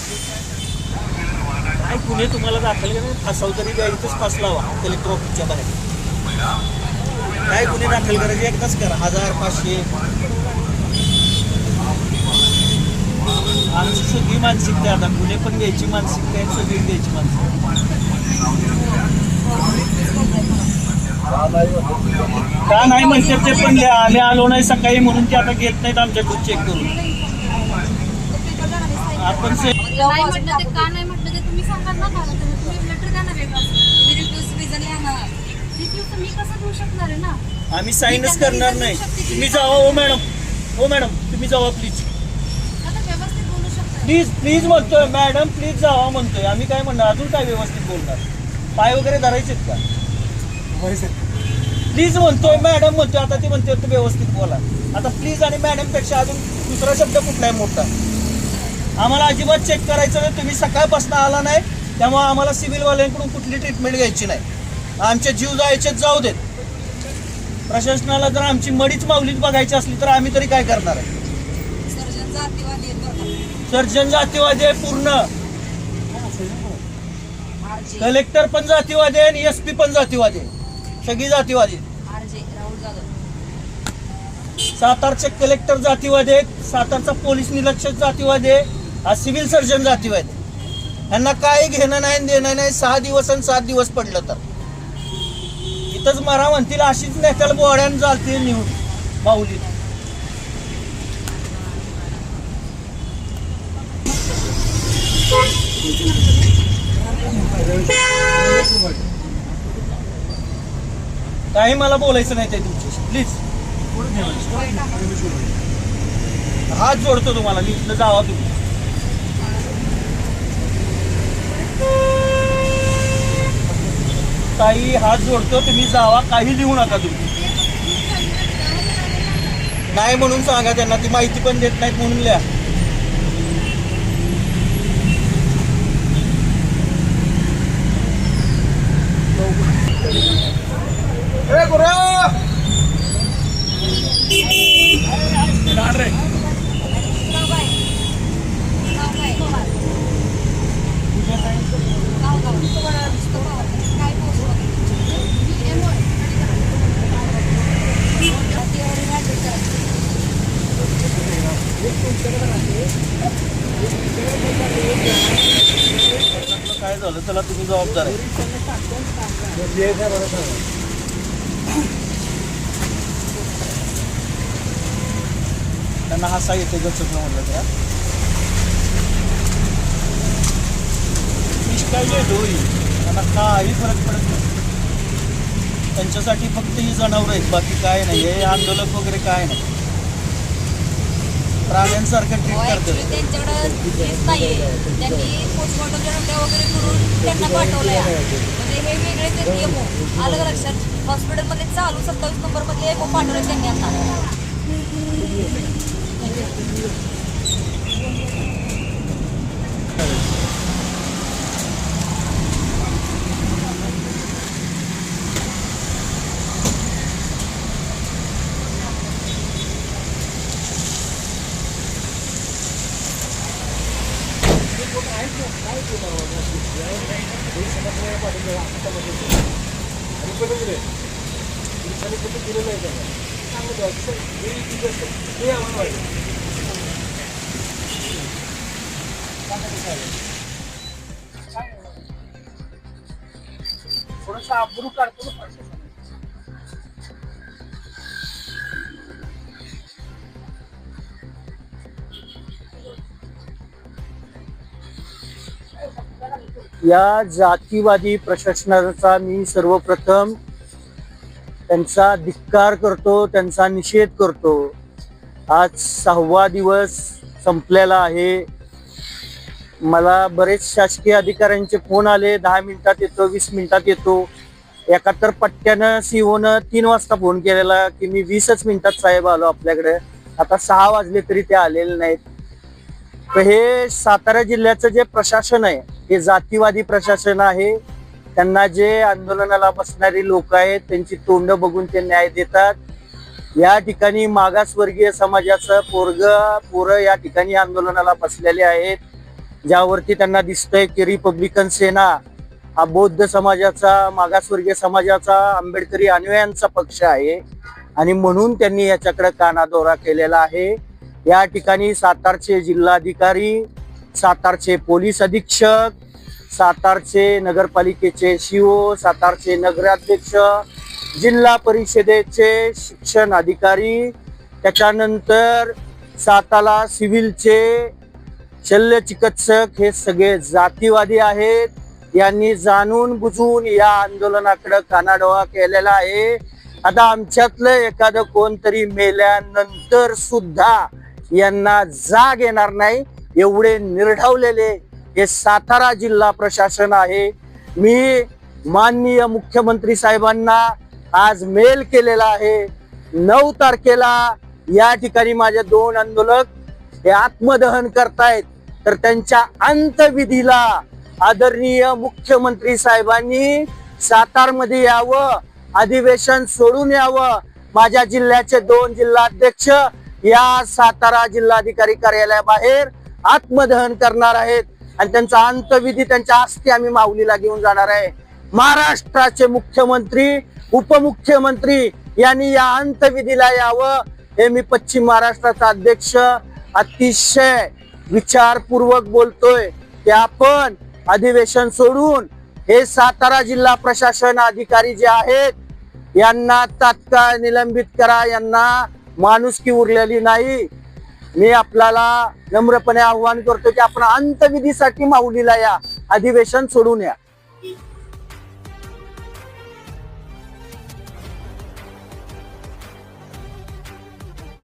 काय गुन्हे तुम्हाला दाखल करा, फासाव तरी द्या, इथंच फास लावा कलेक्टर ऑफिसच्या बाहेर. काय गुन्हे दाखल करायचे एकदाच करा, 1000-500. आमची सगळी मानसिकता आता गुन्हे पण घ्यायची मानसिकता आहे, सगळी द्यायची मानसिकता. का नाही म्हणतात ते पण द्या, आम्ही आलो नाही सकाळी म्हणून ते आता घेत नाहीत आमच्याकडून चेक करून. आपण नाही म्हटलं ते का नाही म्हटलं ते तुम्ही सांगा ना. तुम्ही लेटर द्या ना वेगळं, तुम्ही रिफ्यूज रिझन लिहा ना. रिफ्यूज मी कसं देऊ शकणार आहे ना. आम्ही साईनच करणार नाही. तुम्ही जावा. हो मॅडम, हो मॅडम तुम्ही जावा प्लीज. आता व्यवस्थित बोलू शकता. प्लीज प्लीज म्हणतोय मॅडम, प्लीज जावा म्हणतोय. आम्ही काय म्हणणार, अजून काय व्यवस्थित बोलणार? पाय वगैरे धरायचेत का? प्लीज म्हणतोय, मॅडम म्हणतोय. आता ती म्हणते तू व्यवस्थित बोला. आता प्लीज आणि मॅडम पेक्षा अजून दुसरा शब्द कुठला आहे मोठा? आम्हाला अजिबात चेक करायचं नाही. तुम्ही सकाळपासून आला नाही, त्यामुळे आम्हाला सिव्हिलवाल्यांकडून कुठली ट्रीटमेंट घ्यायची नाही. आमचे जीव जायचे जाऊ देत. प्रशासनाला जर आमची मडीच माऊलीच बघायची असली तर आम्ही तरी काय करणार आहे? सर्जन जातीवादी आहे पूर्ण. कलेक्टर पण जातीवादी आहे आणि SP पण जातीवादी आहे. सगळी जातीवादी. सातारचे कलेक्टर जातीवादी आहेत, सातारचा पोलीस निरीक्षक जातीवादी आहे, हा सिव्हिल सर्जन जातीवादी. यांना काय घेणं नाही देणं नाही. 6 दिवस आणि 7 दिवस पडलं तर इथंच मरा म्हणतील. अशीच नेत्याला बोड्यानं चालतील निवड माऊली. काही मला बोलायचं नाही ते तुमच्याशी. प्लीज हात जोडतो तुम्हाला. मी इथलं जावा तुम्ही. ताई हात जोडतो, तुम्ही जावा. काही लिहू नका तुम्ही. नाही म्हणून सांगा त्यांना. ती माहिती पण देत नाहीत म्हणून लिहा. काय झालं त्याला तुम्ही जबाबदार आहे. त्यांना हसा येते गचक म्हणलं तर काय होईल. त्यांना काही फरक पडत नाही. त्यांच्यासाठी फक्त ही जनावर आहेत, बाकी काय नाही. हे आंदोलक वगैरे काय नाही. प्राण्यांसारखं ट्रीट करतात. त्यांच्याकडे नाहीये. त्यांनी पोस्टमॉर्टमच्या नोंदण्या वगैरे करून त्यांना पाठवलंय. म्हणजे हे वेगळे ते एमओ अलग लक्षात. हॉस्पिटलमध्ये चालू 27 नंबरमध्ये एमओ पाठवले त्यांनी आता. थोडंसं आबरू काढतो. या जातीवादी प्रशासनाचा मी सर्वप्रथम त्यांचा धिक्कार करतो, त्यांचा निषेध करतो. आज 6वा दिवस संपलेला आहे. मला बरेच शासकीय अधिकाऱ्यांचे फोन आले. 10 मिनिटात येतो, 20 मिनिटात येतो. एका तर पट्ट्यानं सीओनं 3 वाजता फोन केलेला की मी 20च मिनिटात साहेब आलो आपल्याकडे. आता 6 वाजले तरी ते आलेले नाहीत. तर हे सातारा जिल्ह्याचं जे प्रशासन आहे हे जातीवादी प्रशासन आहे. त्यांना जे आंदोलनाला बसणारी लोक आहेत त्यांची तोंड बघून ते न्याय देतात. या ठिकाणी मागासवर्गीय समाजाचं पोरं या ठिकाणी आंदोलनाला बसलेले आहेत. ज्यावरती त्यांना दिसतंय की रिपब्लिकन सेना हा बौद्ध समाजाचा, मागासवर्गीय समाजाचा, आंबेडकरी अनुयायांचा पक्ष आहे आणि म्हणून त्यांनी याच्याकडे कानादोरा केलेला आहे. या ठिकाणी सातारचे जिल्हाधिकारी, सातारचे पोलीस अधीक्षक, सातारचे नगरपालिकेचे CO, सातारचे नगराध्यक्ष, जिल्हा परिषदेचे शिक्षण अधिकारी, त्याच्यानंतर सातारा सिव्हिलचे शल्य चिकित्सक हे सगळे जातीवादी आहेत. यांनी जाणून बुजून या आंदोलनाकडे कानाडोळा केलेला आहे. आता आमच्यातलं एखादं कोणतरी मेल्यानंतर सुद्धा यांना जाग येणार नाही, एवढे निर्ढावलेले हे सातारा जिल्हा प्रशासन आहे. मी माननीय मुख्यमंत्री साहेबांना आज मेल केलेला आहे. 9 तारखेला या ठिकाणी माझे 2 आंदोलक हे आत्मदहन करतायत, तर त्यांच्या अंत्यविधीला आदरणीय मुख्यमंत्री साहेबांनी सातारमध्ये यावं, अधिवेशन सोडून यावं. माझ्या जिल्ह्याचे 2 जिल्हाध्यक्ष या सातारा जिल्हाधिकारी कार्यालयाबाहेर आत्मदहन करणार आहेत आणि त्यांचा अंत्यविधी, त्यांच्या अस्थी आम्ही माऊलीला घेऊन जाणार आहे. महाराष्ट्राचे मुख्यमंत्री, उपमुख्यमंत्री यांनी या अंत्यविधीला यावं, हे मी पश्चिम महाराष्ट्राचा अध्यक्ष अतिशय विचारपूर्वक बोलतोय की आपण अधिवेशन सोडून हे सातारा जिल्हा प्रशासन अधिकारी जे आहेत यांना तात्काळ निलंबित करा. यांना माणुसकी उरलेली नाही. मी आपल्याला नम्रपणे आव्हान करतो की आपण अंत्यविधीसाठी माऊलीला या, अधिवेशन सोडून या.